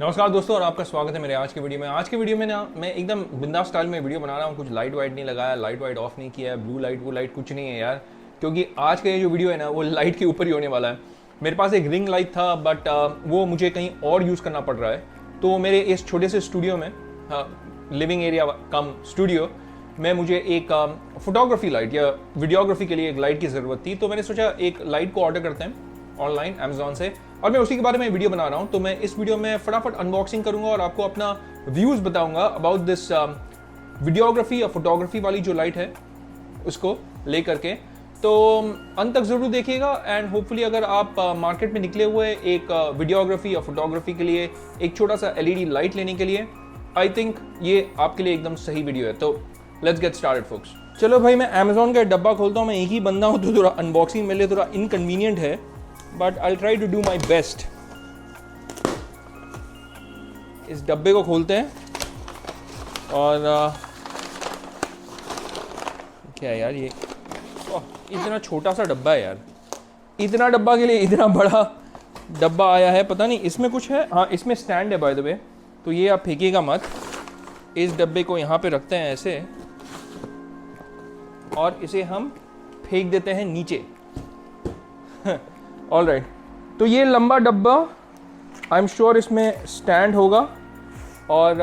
नमस्कार दोस्तों और आपका स्वागत है मेरे आज के वीडियो में। आज के वीडियो में ना मैं एकदम बिंदास स्टाइल में वीडियो बना रहा हूँ। कुछ लाइट वाइट नहीं लगाया, लाइट वाइट ऑफ नहीं किया है, ब्लू लाइट वो लाइट कुछ नहीं है यार, क्योंकि आज का ये जो वीडियो है ना वो लाइट के ऊपर ही होने वाला है। मेरे पास एक रिंग लाइट था बट वो मुझे कहीं और यूज़ करना पड़ रहा है। तो मेरे इस छोटे से स्टूडियो में, लिविंग एरिया कम स्टूडियो में, मुझे एक फोटोग्राफी लाइट या वीडियोग्राफी के लिए एक लाइट की ज़रूरत थी। तो मैंने सोचा एक लाइट को ऑर्डर करते हैं ऑनलाइन अमेजोन से, और मैं उसी के बारे में वीडियो बना रहा हूं। तो मैं इस वीडियो में फटाफट अनबॉक्सिंग करूंगा और आपको अपना व्यूज बताऊंगा अबाउट दिस वीडियोग्राफी या फोटोग्राफी वाली जो लाइट है उसको लेकर के। तो अंत तक जरूर देखिएगा एंड होपफुली अगर आप मार्केट में निकले हुए एक वीडियोग्राफी या फोटोग्राफी के लिए एक छोटा सा एलईडी लाइट लेने के लिए, आई थिंक ये आपके लिए एकदम सही वीडियो है। तो लेट्स गेट स्टार्टेड फोक्स। चलो भाई, मैं अमेजोन का डब्बा खोलता हूँ। मैं एक ही बंदा हूँ तो थोड़ा अनबॉक्सिंग मेरे लिए थोड़ा इनकन्वीनियंट है, but I try to do my best. इस डब्बे को खोलते हैं और क्या है यार ये, इतना छोटा सा डब्बा है यार। इतना डब्बा के लिए इतना बड़ा डब्बा आया है, पता नहीं इसमें कुछ है। हाँ, इसमें स्टैंड है बाय द वे, तो ये आप फेंकिएगा मत। इस डब्बे को यहाँ पे रखते हैं ऐसे और इसे हम फेंक देते हैं नीचे। ऑल राइट, तो ये लंबा डब्बा, आई एम श्योर इसमें स्टैंड होगा। और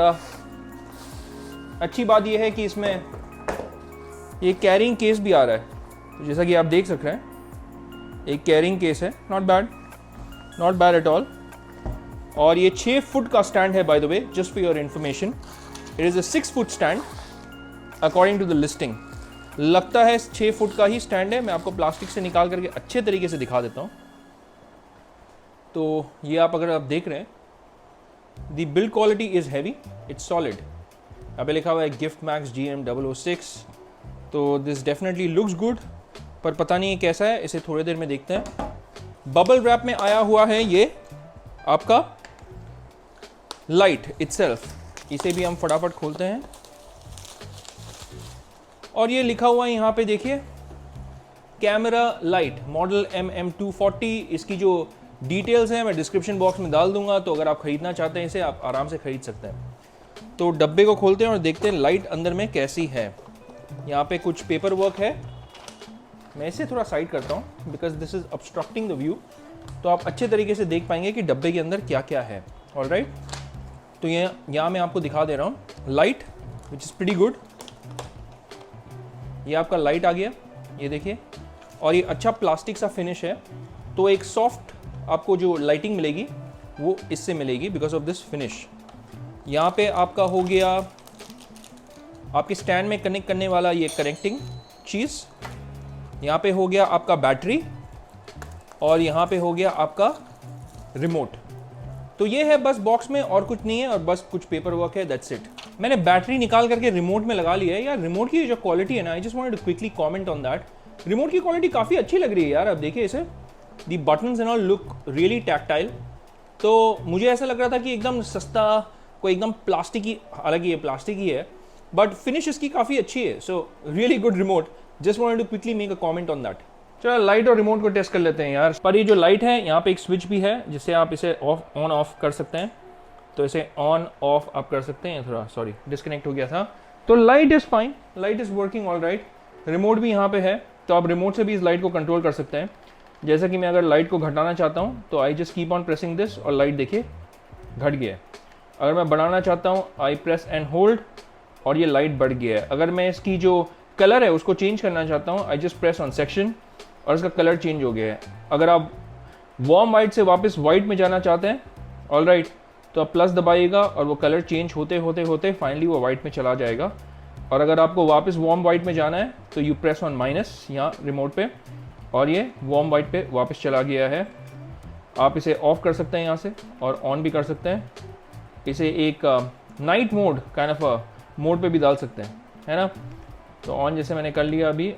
अच्छी बात यह है कि इसमें ये कैरिंग केस भी आ रहा है। तो जैसा कि आप देख सकते हैं एक कैरिंग केस है, नॉट बैड एट ऑल। और ये 6 फुट का स्टैंड है by the way, just for your information. It is a 6 foot stand according to the listing. लगता है 6 फुट का ही स्टैंड है। मैं आपको प्लास्टिक से निकाल करके अच्छे तरीके से दिखा देता हूँ। तो ये अगर आप देख रहे हैं, the build quality is heavy, it's solid. यहाँ पे लिखा हुआ है गिफ्ट मैक्स GM006। तो दिस डेफिनेटली लुक्स गुड, पर पता नहीं कैसा है, इसे थोड़ी देर में देखते हैं। बबल रैप में आया हुआ है ये आपका लाइट इटसेल्फ। इसे भी हम फटाफट खोलते हैं और ये लिखा हुआ है यहाँ पे देखिए, कैमरा लाइट मॉडल MM240। इसकी जो डिटेल्स हैं मैं डिस्क्रिप्शन बॉक्स में डाल दूंगा, तो अगर आप खरीदना चाहते हैं इसे आप आराम से खरीद सकते हैं। तो डब्बे को खोलते हैं और देखते हैं लाइट अंदर में कैसी है। यहाँ पे कुछ पेपर वर्क है। मैं इसे थोड़ा साइड करता हूँ because this is obstructing the view, तो आप अच्छे तरीके से देख पाएंगे कि डब्बे के अंदर क्या क्या है। ऑलराइट, तो यहाँ मैं आपको दिखा दे रहा हूँ light which is pretty good. ये आपका लाइट आ गया, ये देखिए, और ये अच्छा प्लास्टिक सा फिनिश है। तो एक सॉफ्ट आपको जो लाइटिंग मिलेगी वो इससे मिलेगी बिकॉज ऑफ दिस फिनिश। यहाँ पे आपका हो गया आपके स्टैंड में कनेक्ट करने वाला ये कनेक्टिंग चीज़। यहाँ पे हो गया आपका बैटरी और यहाँ पे हो गया आपका रिमोट। तो ये है बस बॉक्स में, और कुछ नहीं है, और बस कुछ पेपर वर्क है, दैट्स इट। मैंने बैटरी निकाल करके रिमोट में लगा लिया है। यार रिमोट की जो क्वालिटी है ना, I just wanted to quickly comment on that. Remote की क्वालिटी काफ़ी अच्छी लग रही है यार। अब देखिए इसे, the buttons and all look really tactile. तो मुझे ऐसा लग रहा था कि एकदम सस्ता कोई एकदम प्लास्टिक ही, हालांकि ये प्लास्टिक ही है, बट फिनिश इसकी काफ़ी अच्छी है। So really good remote. Just wanted to quickly make a comment on that. चलो लाइट और रिमोट को टेस्ट कर लेते हैं यार। पर ये जो लाइट है, यहाँ पे एक स्विच भी है जिससे आप इसे ऑफ ऑन ऑफ कर सकते हैं। तो इसे ऑन ऑफ आप कर सकते हैं। थोड़ा सॉरी डिस्कनेक्ट हो गया था। तो light is fine, light is working all right. Remote भी यहाँ पे है, तो आप रिमोट से भी इस लाइट को कंट्रोल कर सकते हैं। जैसा कि मैं अगर लाइट को घटाना चाहता हूँ तो I just keep on pressing this और लाइट देखिए घट गया है। अगर मैं बढ़ाना चाहता हूँ आई प्रेस एंड होल्ड और ये लाइट बढ़ गया है। अगर मैं इसकी जो कलर है उसको चेंज करना चाहता हूँ I just press on section और इसका कलर चेंज हो गया है। अगर आप वार्म वाइट से वापस वाइट में जाना चाहते हैं ऑल राइट, तो आप प्लस दबाइएगा और वो कलर चेंज होते होते होते फाइनली वो वाइट में चला जाएगा। और अगर आपको वापस वार्म वाइट में जाना है तो यू प्रेस ऑन माइनस यहाँ रिमोट पे और ये वार्म वाइट पे वापस चला गया है। आप इसे ऑफ कर सकते हैं यहाँ से और ऑन भी कर सकते हैं। इसे एक night mode kind of mode पे भी डाल सकते हैं, है ना। तो ऑन जैसे मैंने कर लिया, अभी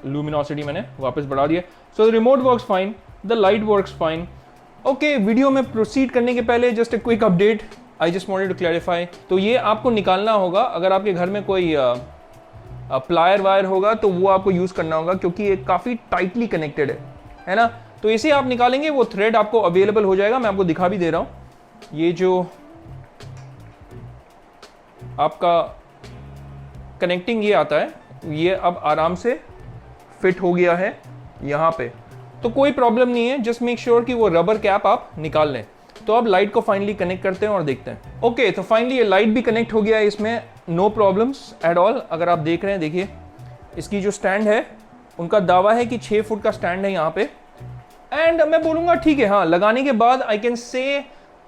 लुमिनोसिटी मैंने वापस बढ़ा दिया। So the remote works fine, the light works fine. Okay, video में प्रोसीड करने के पहले just a quick update, I just wanted to clarify. तो ये आपको निकालना होगा, अगर आपके घर में कोई प्लायर वायर होगा तो वो आपको यूज़ करना होगा, क्योंकि ये काफ़ी टाइटली कनेक्टेड है ना। तो इसे आप निकालेंगे, वो थ्रेड आपको अवेलेबल हो जाएगा। मैं आपको दिखा भी दे रहा हूँ, ये जो आपका कनेक्टिंग ये आता है, ये अब आराम से फिट हो गया है यहाँ पे, तो कोई प्रॉब्लम नहीं है। जस्ट मेक श्योर कि वो रबर कैप आप निकाल लें। तो अब लाइट को फाइनली कनेक्ट करते हैं और देखते हैं। ओके, तो फाइनली ये लाइट भी कनेक्ट हो गया है इसमें, नो प्रॉब्लम्स एट ऑल। अगर आप देख रहे हैं, देखिए इसकी जो स्टैंड है, उनका दावा है कि 6 फुट का स्टैंड है यहाँ पे, एंड मैं बोलूँगा ठीक है, हाँ, लगाने के बाद I can say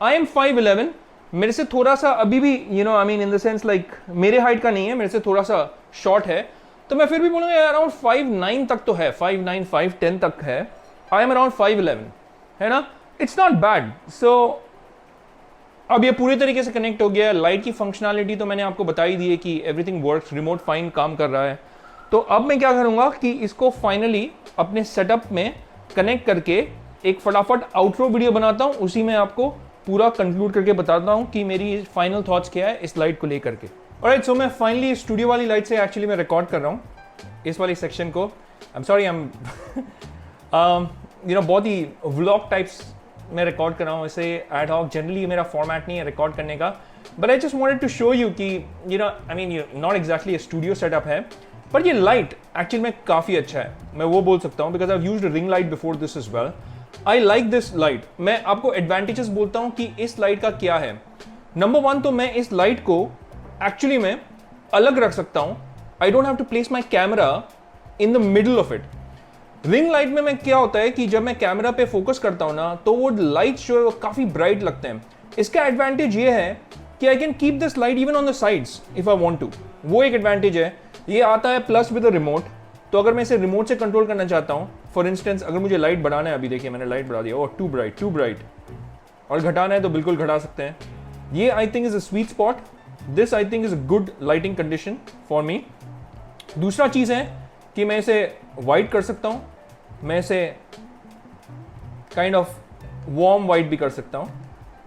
I am 5'11", मेरे से थोड़ा सा अभी भी I mean in the sense like मेरे हाइट का नहीं है, मेरे से थोड़ा सा शॉर्ट है, तो मैं फिर भी बोलूँगा अराउंड 5'9" तक तो है, 5'9", 5'10" तक है। आई एम अराउंड 5'11", है ना, इट्स नॉट बैड। सो अब ये पूरे तरीके से कनेक्ट हो गया है। लाइट की फंक्शनैलिटी तो मैंने आपको बता ही दी है कि एवरीथिंग वर्क्स, रिमोट फाइन काम कर रहा है। तो अब मैं क्या करूँगा कि इसको फाइनली अपने सेटअप में कनेक्ट करके एक फटाफट आउटरो वीडियो बनाता हूँ, उसी में आपको पूरा कंक्लूड करके बताता हूँ कि मेरी फाइनल थॉट्स क्या है इस लाइट को लेकर के। ऑलराइट, सो मैं फाइनली स्टूडियो वाली लाइट से एक्चुअली मैं रिकॉर्ड कर रहा हूँ इस वाली सेक्शन को। आई एम सॉरी, बहुत ही व्लॉग टाइप्स मैं रिकॉर्ड कर रहा हूँ, इसे एड हॉक जनरली मेरा फॉर्मेट नहीं है रिकॉर्ड करने का, but I just wanted to show you कि I mean not exactly studio setup है, पर ये लाइट एक्चुअली में काफ़ी अच्छा है, मैं वो बोल सकता हूँ, because I have used ring light before this is well. I like this light. मैं आपको एडवांटेजेस बोलता हूँ कि इस लाइट का क्या है। नंबर 1 तो मैं इस लाइट को एक्चुअली में अलग रख सकता हूँ। I don't have to place my camera in the middle of it. Ring light में मैं क्या होता है कि जब मैं कैमरा पे फोकस करता हूँ ना, तो वो लाइट्स जो है वो काफ़ी ब्राइट लगते हैं। इसका एडवांटेज ये है कि I can keep this light even on the sides if I want to, वो एक एडवांटेज है। ये आता है प्लस विद द रिमोट, तो अगर मैं इसे रिमोट से कंट्रोल करना चाहता हूँ, फॉर इंस्टेंस अगर मुझे लाइट बढ़ाना है, अभी देखिए मैंने लाइट बढ़ा दिया, ओह टू ब्राइट, और घटाना है तो बिल्कुल घटा सकते हैं। ये I think is a sweet spot, this I think is a good lighting condition for me. दूसरा चीज़ है कि मैं इसे वाइट कर सकता हूँ, मैं इसे काइंड ऑफ वार्म वाइट भी कर सकता हूँ।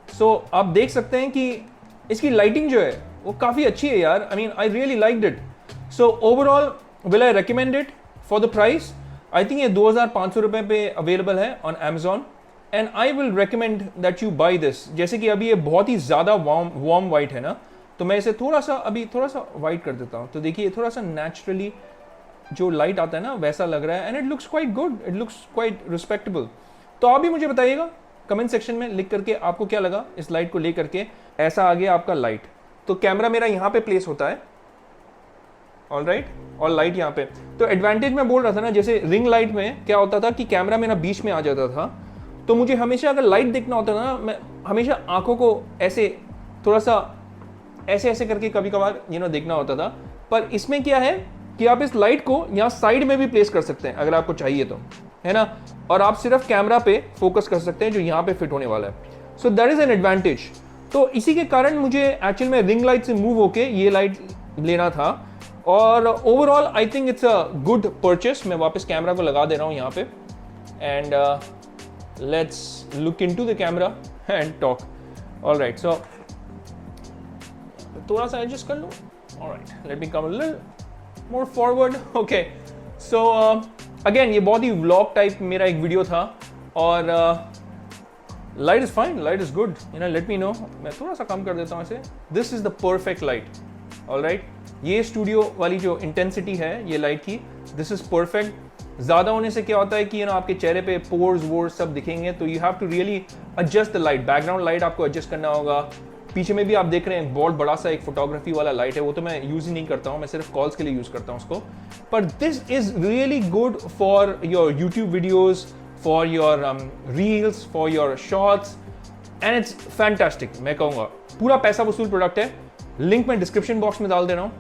सो आप देख सकते हैं कि इसकी लाइटिंग जो है वो काफ़ी अच्छी है यार। I mean I really liked it. So overall will I recommend it for the price. I think ये 2500 रुपये पे अवेलेबल है on Amazon, and I will recommend that you by this. जैसे कि अभी ये बहुत ही ज़्यादा वार्म वाइट है ना, तो मैं इसे थोड़ा सा वाइट कर देता हूँ, तो देखिए थोड़ा सा नेचुरली जो लाइट आता है ना वैसा लग रहा है, and it looks quite good, it looks quite respectable. तो आप भी मुझे बताइएगा कमेंट सेक्शन में लिख करके आपको क्या लगा इस लाइट को लेकर के। ऐसा आ गया आपका लाइट, तो कैमरा मेरा यहाँ पे प्लेस होता है, ऑलराइट, और लाइट यहाँ पे। तो एडवांटेज मैं बोल रहा था ना, जैसे रिंग लाइट में क्या होता था कि कैमरा मेरा बीच में आ जाता था, तो मुझे हमेशा अगर लाइट देखना होता था ना, मैं हमेशा आंखों को ऐसे थोड़ा सा ऐसे करके कभी कभार देखना होता था। पर इसमें क्या है कि आप इस लाइट को यहाँ साइड में भी प्लेस कर सकते हैं अगर आपको चाहिए तो, है ना, और आप सिर्फ कैमरा पे फोकस कर सकते हैं जो यहाँ पे फिट होने वाला है। So that is an advantage. तो इसी के कारण मुझे एक्चुअल में रिंग लाइट से मूव होके ये लाइट लेना था, और overall I think it's a good purchase. मैं वापस कैमरा को लगा दे रहा हूँ यहाँ पे, and let's look into the camera and talk. Alright, so थोड़ा सा एडजस्ट कर लो। Alright, let me come a little more forward. Okay, so again ये बहुत ही vlog टाइप मेरा एक वीडियो था, और light is fine, light is good, let me know. मैं थोड़ा सा कम कर देता हूँ इसे। This is the perfect light. Alright, ये स्टूडियो वाली जो इंटेंसिटी है ये लाइट की, दिस इज परफेक्ट। ज़्यादा होने से क्या होता है कि आपके चेहरे पे पोर्स वोर्स सब दिखेंगे, तो you have to really adjust the light. Background light आपको एडजस्ट करना होगा। पीछे में भी आप देख रहे हैं बहुत बड़ा सा एक फोटोग्राफी वाला लाइट है, वो तो मैं यूज़ ही नहीं करता हूँ, मैं सिर्फ कॉल्स के लिए यूज़ करता हूँ उसको। पर this is really good for your YouTube videos, for your reels, for your shorts, and it's fantastic. मैं कहूँगा पूरा पैसा वसूल प्रोडक्ट है। लिंक मैं डिस्क्रिप्शन बॉक्स में डाल दे रहा हूँ,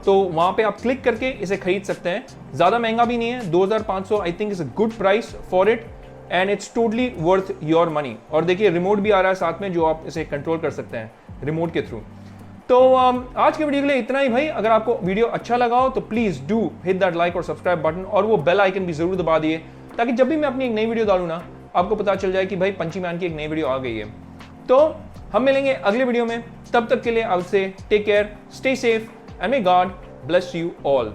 तो वहाँ पे आप क्लिक करके इसे खरीद सकते हैं। ज़्यादा महंगा भी नहीं है, 2500 I think is a good price for it, and it's totally worth your money. और देखिए रिमोट भी आ रहा है साथ में, जो आप इसे कंट्रोल कर सकते हैं रिमोट के थ्रू। तो आज के वीडियो के लिए इतना ही भाई। अगर आपको वीडियो अच्छा लगा हो तो please do hit that like और सब्सक्राइब बटन, और वो बेल आइकन भी जरूर दबा दिए, ताकि जब भी मैं अपनी एक नई वीडियो डालूँ ना, आपको पता चल जाए कि भाई पंची मैन की एक नई वीडियो आ गई है। तो हम मिलेंगे अगले वीडियो में, तब तक के लिए I will say take care, stay safe, and may God bless you all.